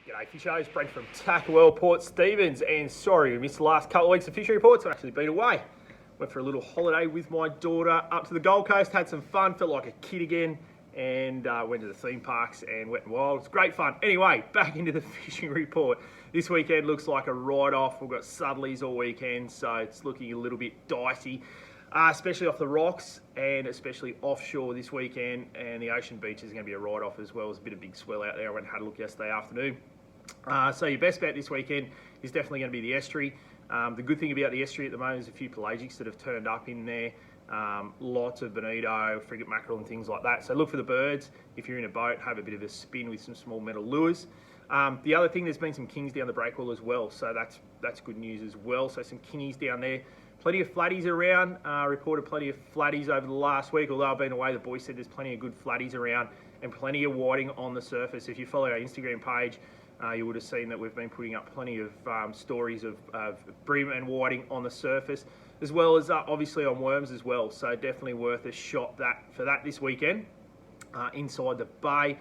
G'day Fishers, Brent from Tackwell, Port Stephens, and sorry we missed the last couple of weeks of fishing reports. I've actually been away. Went for a little holiday with my daughter up to the Gold Coast, had some fun, felt like a kid again, and went to the theme parks and Wet n Wild. It's great fun. Anyway, back into the fishing report. This weekend looks like a write-off. We've got southerlies all weekend, so it's looking a little bit dicey. Especially off the rocks and especially offshore this weekend, and the ocean beach is going to be a write-off as well. There's a bit of big swell out there. I went and had a look yesterday afternoon. So your best bet this weekend is definitely going to be the estuary. The good thing about the estuary at the moment is a few pelagics that have turned up in there. Lots of bonito, frigate mackerel and things like that. So look for the birds. If you're in a boat, have a bit of a spin with some small metal lures. The other thing, there's been some kings down the breakwall as well, so that's good news as well. So some kingies down there. Plenty of flatties around. Reported plenty of flatties over the last week. Although I've been away, the boys said there's plenty of good flatties around and plenty of whiting on the surface. If you follow our Instagram page, you would have seen that we've been putting up plenty of stories of bream and whiting on the surface, as well as obviously on worms as well. So definitely worth a shot for that this weekend inside the bay.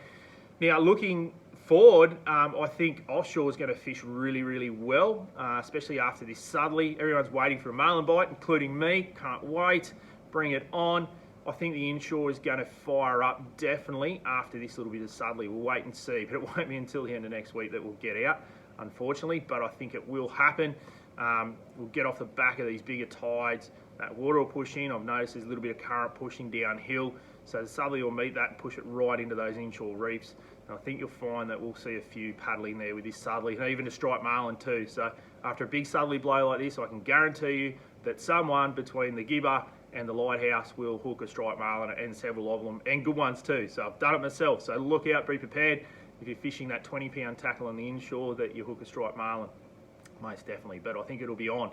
Now looking forward, I think offshore is going to fish really, really well, especially after this southerly. Everyone's waiting for a marlin bite, including me. Can't wait. Bring it on. I think the inshore is going to fire up definitely after this little bit of southerly. We'll wait and see, but it won't be until the end of next week that we'll get out, unfortunately, but I think it will happen. We'll get off the back of these bigger tides. That water will push in. I've noticed there's a little bit of current pushing downhill, so the southerly will meet that and push it right into those inshore reefs. And I think you'll find that we'll see a few paddling there with this southerly, and even a striped marlin too. So after a big southerly blow like this, I can guarantee you that someone between the Gibber and the Lighthouse will hook a striped marlin, and several of them, and good ones too. So I've done it myself. So look out, be prepared. If you're fishing that 20-pound tackle on the inshore, that you hook a striped marlin, most definitely. But I think it'll be on.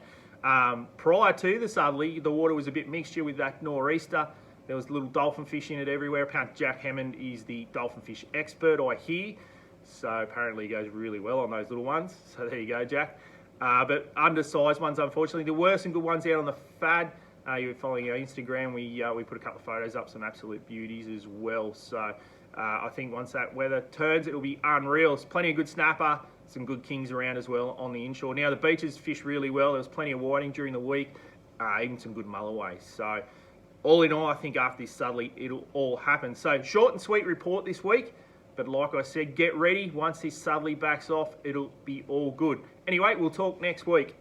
Prior to the southerly, the water was a bit mixture with that nor'easter. There was little dolphin fish in it everywhere. Apparently Jack Hammond is the dolphin fish expert, I hear. So apparently he goes really well on those little ones. So there you go, Jack. But undersized ones, unfortunately. There were some good ones out on the FAD. You're following our Instagram. We put a couple of photos up, some absolute beauties as well. So I think once that weather turns, it'll be unreal. There's plenty of good snapper, some good kings around as well on the inshore. Now the beaches fish really well. There was plenty of whiting during the week, even some good mullerways. So all in all, I think after this southerly, it'll all happen. So short and sweet report this week. But like I said, get ready. Once this southerly backs off, it'll be all good. Anyway, we'll talk next week.